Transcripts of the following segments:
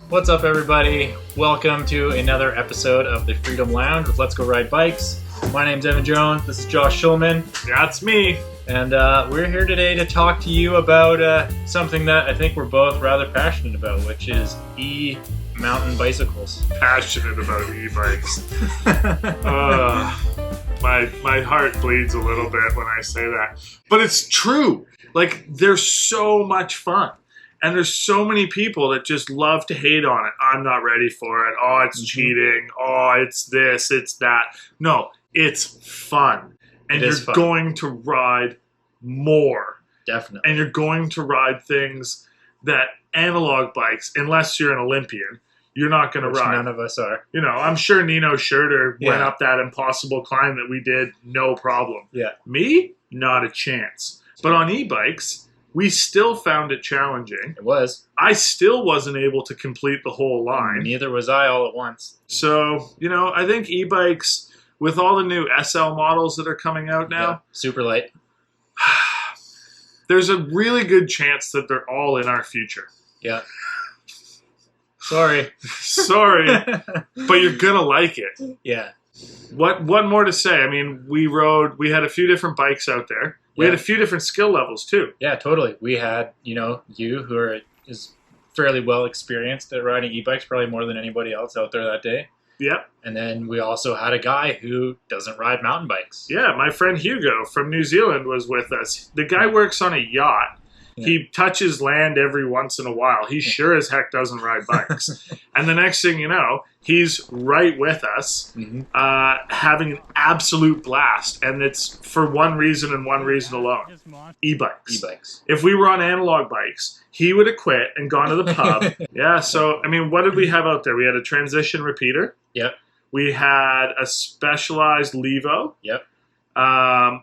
What's up, everybody? Welcome to another episode of the Freedom Lounge with Let's Go Ride Bikes. My name's Evan Jones. This is Josh Schulman. That's me. And we're here today to talk to you about something that I think we're both rather passionate about, which is mountain bicycles. Passionate about e-bikes. My heart bleeds a little bit when I say that. But it's true. Like, they're so much fun. And there's so many people that just love to hate on it. I'm not ready for it. Oh, it's cheating. Oh, it's this, it's that. No, it's fun. And you're going to ride more. Definitely. And you're going to ride things that analog bikes, unless you're an Olympian, you're not going to ride. None of us are. You know, I'm sure Nino Schurter went up that impossible climb that we did, no problem. Yeah. Me? Not a chance. But on e-bikes, we still found it challenging. It was. I still wasn't able to complete the whole line. Neither was I all at once. So, you know, I think e-bikes, with all the new SL models that are coming out now, super light. There's a really good chance that they're all in our future. Yeah. Sorry. But you're gonna like it. Yeah. What more to say? I mean, we had a few different bikes out there. We had a few different skill levels too. Yeah, totally. We had, you who is fairly well experienced at riding e-bikes, probably more than anybody else out there that day. Yep. And then we also had a guy who doesn't ride mountain bikes. Yeah, my friend Hugo from New Zealand was with us. The guy works on a yacht. Yeah. He touches land every once in a while. He sure as heck doesn't ride bikes. And the next thing you know, he's right with us, having an absolute blast. And it's for one reason and one reason alone. E-bikes. E-bikes. If we were on analog bikes, he would have quit and gone to the pub. Yeah, so, I mean, what did we have out there? We had a transition repeater. Yep. We had a specialized Levo. Yep.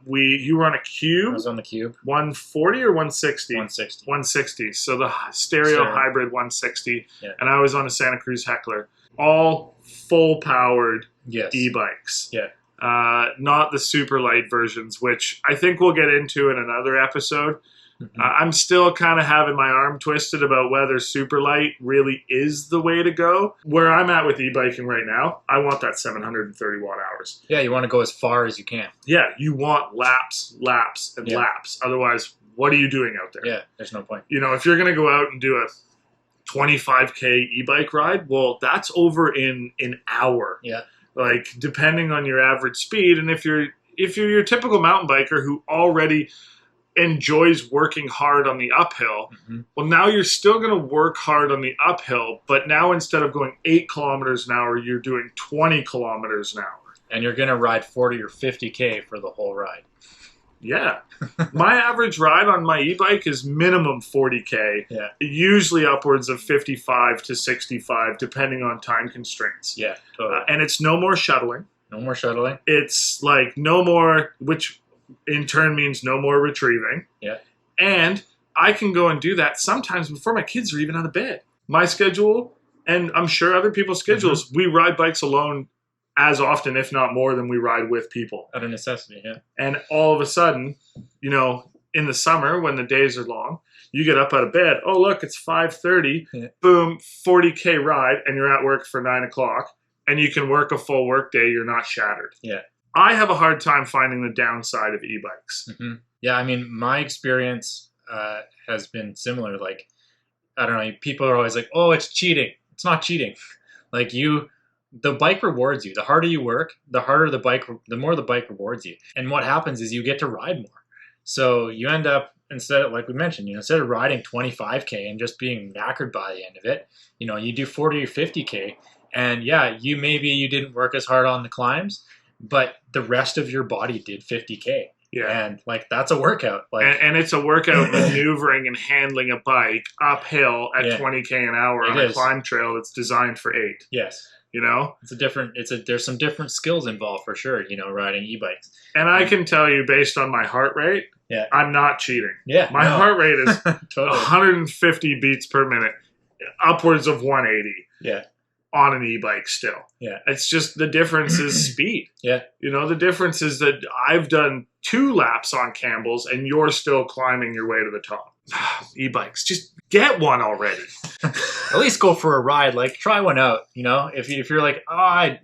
You were on a Cube. I was on the Cube. 140 or 160? 160. 160. So the stereo hybrid 160. Yeah. And I was on a Santa Cruz Heckler. All full-powered e-bikes. Yeah. Not the super light versions, which I think we'll get into in another episode. I'm still kind of having my arm twisted about whether super light really is the way to go. Where I'm at with e-biking right now, I want that 730 watt hours. Yeah, you want to go as far as you can. Yeah, you want laps, and laps. Otherwise, what are you doing out there? Yeah, there's no point. You know, if you're going to go out and do a 25K e-bike ride, well, that's over in an hour. Yeah. Like, depending on your average speed. And if you're your typical mountain biker who already enjoys working hard on the uphill, well, now you're still going to work hard on the uphill, but now instead of going 8 kilometers an hour, you're doing 20 kilometers an hour. And you're going to ride 40 or 50K for the whole ride. Yeah. My average ride on my e-bike is minimum 40K, usually upwards of 55 to 65, depending on time constraints. Yeah, totally. And it's no more shuttling. No more shuttling. It's like no more, which in turn means no more retrieving. Yeah. And I can go and do that sometimes before my kids are even out of bed. My schedule, and I'm sure other people's schedules, we ride bikes alone as often, if not more, than we ride with people. Out of necessity, yeah. And all of a sudden, you know, in the summer when the days are long, you get up out of bed. Oh, look, it's 5:30. Yeah. Boom, 40K ride, and you're at work for 9 o'clock. And you can work a full work day. You're not shattered. Yeah. I have a hard time finding the downside of e-bikes. Yeah, I mean, my experience has been similar. Like, I don't know, people are always like, oh, it's cheating. It's not cheating. Like, the bike rewards you. The harder you work, the more the bike rewards you. And what happens is you get to ride more. So you end up, instead of, like we mentioned, instead of riding 25K and just being knackered by the end of it, you do 40 or 50K. And yeah, you didn't work as hard on the climbs, but the rest of your body did 50K. Yeah. And like, that's a workout. Like, and it's a workout maneuvering and handling a bike uphill at 20K an hour on a climb trail that's designed for 8. Yes. You know? There's some different skills involved for sure, riding e-bikes. And I can tell you based on my heart rate, I'm not cheating. Yeah. My heart rate is 150 beats per minute, upwards of 180. Yeah. On an e-bike still. Yeah. It's just the difference is speed. Yeah. The difference is that I've done 2 laps on Campbell's and you're still climbing your way to the top. E-bikes. Just get one already. At least go for a ride. Like, try one out. You know, if you're like,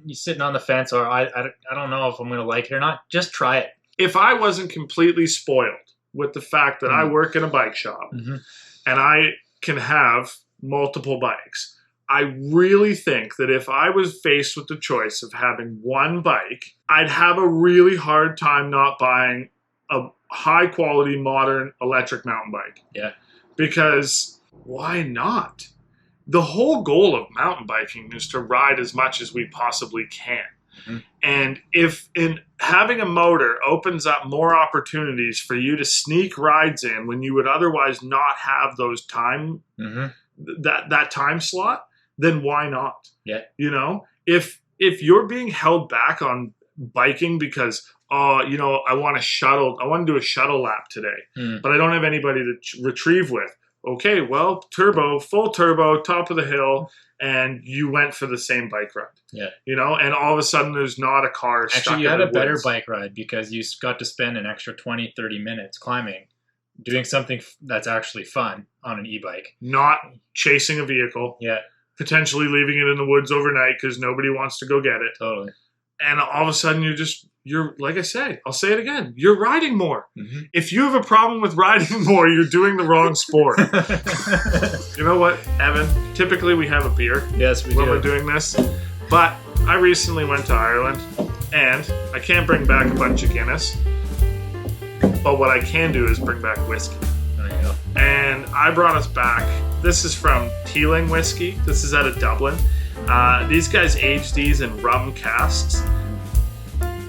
you're sitting on the fence, or I don't know if I'm gonna like it or not. Just try it. If I wasn't completely spoiled with the fact that I work in a bike shop and I can have multiple bikes, I really think that if I was faced with the choice of having one bike, I'd have a really hard time not buying a high quality modern electric mountain bike. Yeah. Because why not? The whole goal of mountain biking is to ride as much as we possibly can. And if having a motor opens up more opportunities for you to sneak rides in when you would otherwise not have those time, that time slot, then why not? Yeah. You know, if you're being held back on biking because, you know, I want to do a shuttle lap today, but I don't have anybody to retrieve with. Okay, well, full turbo, top of the hill, and you went for the same bike ride. Yeah. You know, and all of a sudden there's not a car stuck Actually, you in had the a better woods. bike ride because you got to spend an extra 20, 30 minutes climbing, doing something that's actually fun on an e-bike. Not chasing a vehicle. Yeah. Potentially leaving it in the woods overnight because nobody wants to go get it. Totally. And all of a sudden you're like I say, I'll say it again, you're riding more. If you have a problem with riding more, you're doing the wrong sport. You know what, Evan? Typically we have a beer Yes, we when do. we're doing this. But I recently went to Ireland and I can't bring back a bunch of Guinness. But what I can do is bring back whiskey. There you go. And I brought us back. This is from Teeling Whiskey. This is out of Dublin. These guys age these in rum casks.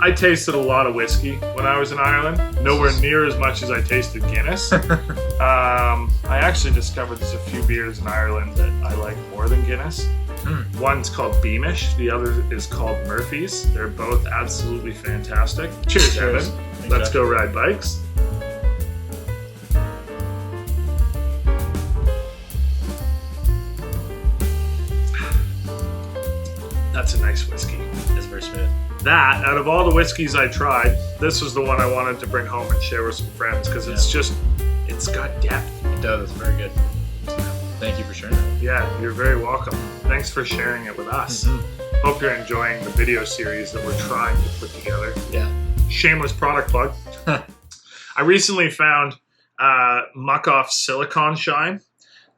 I tasted a lot of whiskey when I was in Ireland. Nowhere near as much as I tasted Guinness. I actually discovered there's a few beers in Ireland that I like more than Guinness. One's called Beamish. The other is called Murphy's. They're both absolutely fantastic. Cheers, Cheers. Evan. Thanks, Let's Josh. go ride bikes. That's a nice whiskey. It's very smooth. That, out of all the whiskeys I tried, this was the one I wanted to bring home and share with some friends because it's got depth. It does. It's very good. Thank you for sharing that. Yeah, you're very welcome. Thanks for sharing it with us. Hope you're enjoying the video series that we're trying to put together. Yeah. Shameless product plug. I recently found Muck Off silicone shine.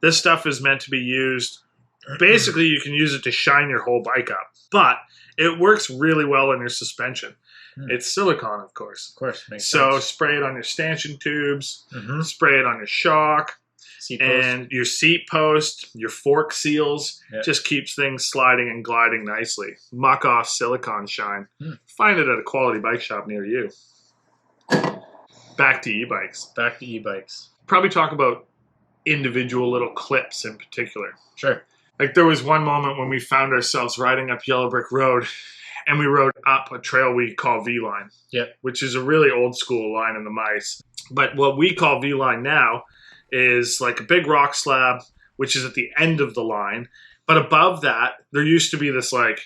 This stuff is meant to be used. Basically, you can use it to shine your whole bike up, but it works really well in your suspension. It's silicone, of course. Of course. Makes So sense. spray it on your stanchion tubes, spray it on your shock, Seat post. and your seat post, your fork seals. Yeah. Just keeps things sliding and gliding nicely. Muck Off silicone shine. Find it at a quality bike shop near you. Back to e-bikes. Back to e-bikes. Probably talk about individual little clips in particular. Sure. Like there was one moment when we found ourselves riding up Yellow Brick Road and we rode up a trail we call V-Line. Yep. Which is a really old school line in the mice. But what we call V-Line now is like a big rock slab, which is at the end of the line. But above that, there used to be this like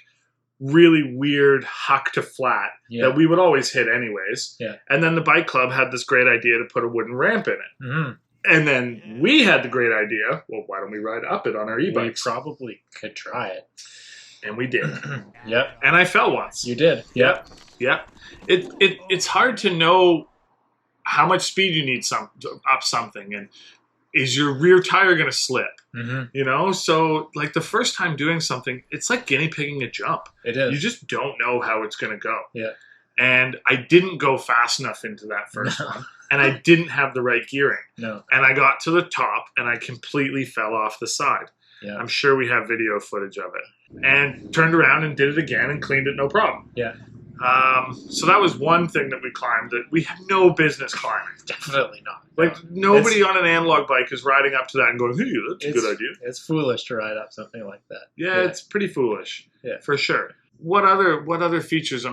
really weird huck to flat that we would always hit anyways. Yeah. And then the bike club had this great idea to put a wooden ramp in it. And then we had the great idea, well, why don't we ride up it on our e-bikes? We probably could try it. And we did. Yep. And I fell once. You did. Yep. Yep. It's hard to know how much speed you need up something. And is your rear tire going to slip? You know? So, like, the first time doing something, it's like guinea pigging a jump. It is. You just don't know how it's going to go. Yeah. And I didn't go fast enough into that first one. And I didn't have the right gearing. No. And I got to the top and I completely fell off the side. Yeah. I'm sure we have video footage of it. And turned around and did it again and cleaned it no problem. Yeah. So that was one thing that we climbed that we have no business climbing. Definitely not. Like nobody on an analog bike is riding up to that and going, hey, that's a good idea. It's foolish to ride up something like that. Yeah, it's pretty foolish. Yeah. For sure. What other features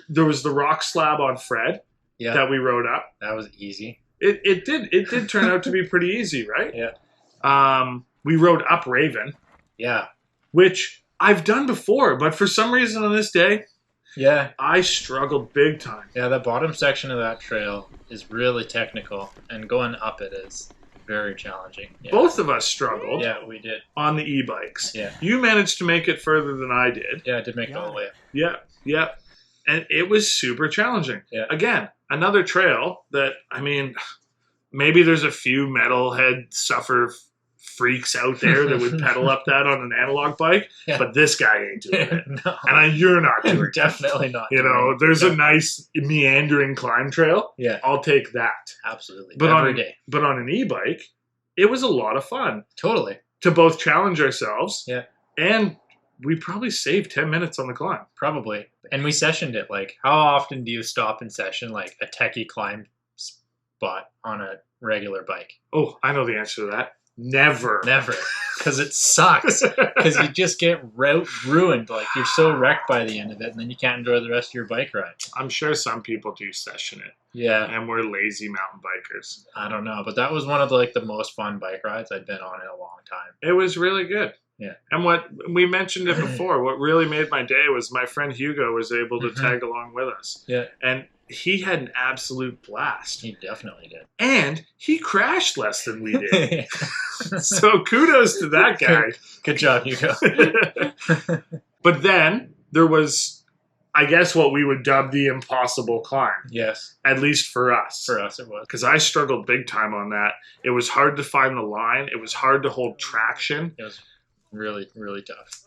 there was the rock slab on Fred that we rode up. That was easy. It did turn out to be pretty easy, right? Yeah. We rode up Raven. Yeah. Which I've done before, but for some reason on this day, I struggled big time. Yeah, the bottom section of that trail is really technical, and going up it is Very challenging. Yeah. Both of us struggled Yeah, we did. on the e-bikes. Yeah. You managed to make it further than I did. Yeah, I did make it all the way up. Yeah. And it was super challenging. Yeah. Again, another trail that, I mean, maybe there's a few metalhead suffer freaks out there that would pedal up that on an analog bike, but this guy ain't doing it. No. And you're not doing it. Definitely not. You know, there's a nice meandering climb trail. Yeah. I'll take that. Absolutely. But Every day. But on an e-bike, it was a lot of fun. Totally. To both challenge ourselves. Yeah. And we probably saved 10 minutes on the climb. Probably. And we sessioned it. Like, how often do you stop and session like a techie climb spot on a regular bike? Oh, I know the answer to that. Never. Because it sucks. Because you just get ruined. Like, you're so wrecked by the end of it, and then you can't enjoy the rest of your bike ride. I'm sure some people do session it. Yeah. And we're lazy mountain bikers. I don't know. But that was one of the most fun bike rides I'd been on in a long time. It was really good. Yeah. And what we mentioned it before, what really made my day was my friend Hugo was able to tag along with us. Yeah. And he had an absolute blast. He definitely did. And he crashed less than we did. So kudos to that guy. Good job, Hugo. But then there was, I guess, what we would dub the impossible climb. Yes. At least for us. For us it was. Because I struggled big time on that. It was hard to find the line. It was hard to hold traction. It was really, really tough.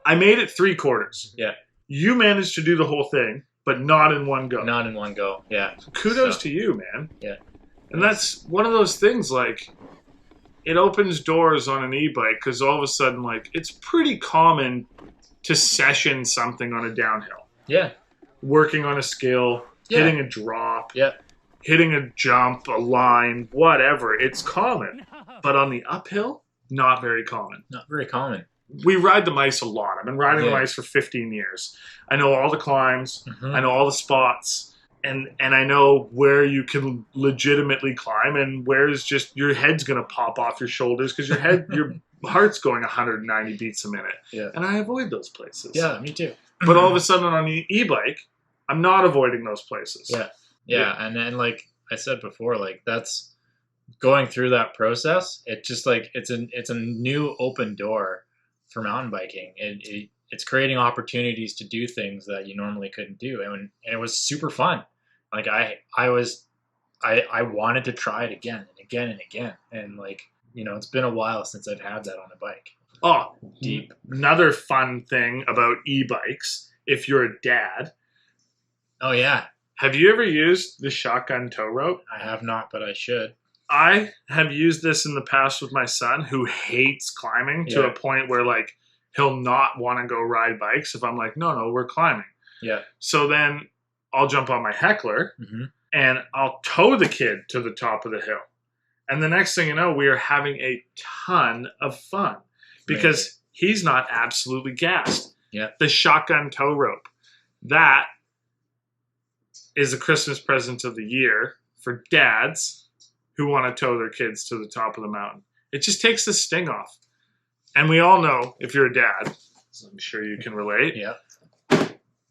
I made it 3/4. Yeah. You managed to do the whole thing, but not in one go. Not in one go, yeah. Kudos to you, man. Yeah. And that's one of those things, like, it opens doors on an e-bike because all of a sudden, like, it's pretty common to session something on a downhill. Yeah. Working on a skill, hitting a drop, hitting a jump, a line, whatever. It's common. But on the uphill, not very common. Not very common. We ride the mice a lot. I've been riding the mice for 15 years. I know all the climbs. I know all the spots. And I know where you can legitimately climb and where is just your head's going to pop off your shoulders because your heart's going 190 beats a minute. Yeah. And I avoid those places. Yeah, me too. But all of a sudden on an e-bike, I'm not avoiding those places. Yeah. And like I said before, like that's going through that process. It just like it's a new open door for mountain biking. It's creating opportunities to do things that you normally couldn't do, and it was super fun. Like I wanted to try it again and again and again, and like, you know, it's been a while since I've had that on a bike. Oh, deep. Another fun thing about e-bikes, if you're a dad. Oh yeah. Have you ever used the shotgun tow rope? I have not, but I should. I have used this in the past with my son who hates climbing to a point where like he'll not want to go ride bikes if I'm like, no, we're climbing. Yeah. So then I'll jump on my heckler and I'll tow the kid to the top of the hill. And the next thing you know, we are having a ton of fun because he's not absolutely gassed. Yeah. The shotgun tow rope. That is a Christmas present of the year for dads who want to tow their kids to the top of the mountain. It just takes the sting off. And we all know, if you're a dad, so I'm sure you can relate,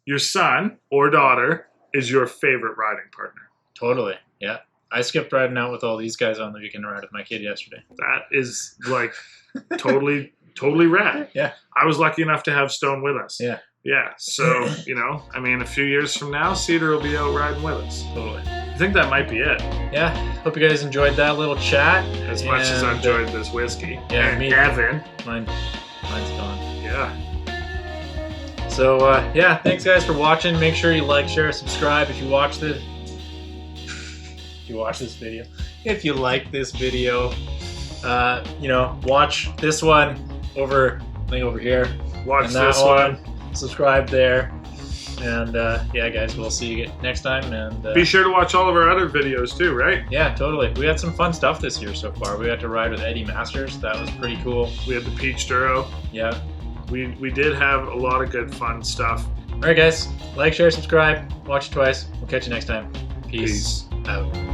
your son or daughter is your favorite riding partner. Totally, yeah. I skipped riding out with all these guys on the weekend ride with my kid yesterday. That is like totally rad. Yeah. I was lucky enough to have Stone with us. Yeah. Yeah, so, you know, I mean, a few years from now, Cedar will be out riding with us. Totally. I think that might be it. Yeah, hope you guys enjoyed that little chat. As much as I enjoyed this whiskey. Yeah, and me. Evan. Mine's gone. Yeah. So, yeah, thanks guys for watching. Make sure you like, share, subscribe if you watch this. If you watch this video. If you like this video, you know, watch this one over here. Watch this one. Subscribe there. And yeah, guys, we'll see you next time. And be sure to watch all of our other videos too, right? Yeah, totally. We had some fun stuff this year so far. We got to ride with Eddie Masters. That was pretty cool. We had the Peach Duro. Yeah. We did have a lot of good fun stuff. All right, guys. Like, share, subscribe. Watch it twice. We'll catch you next time. Peace. Out.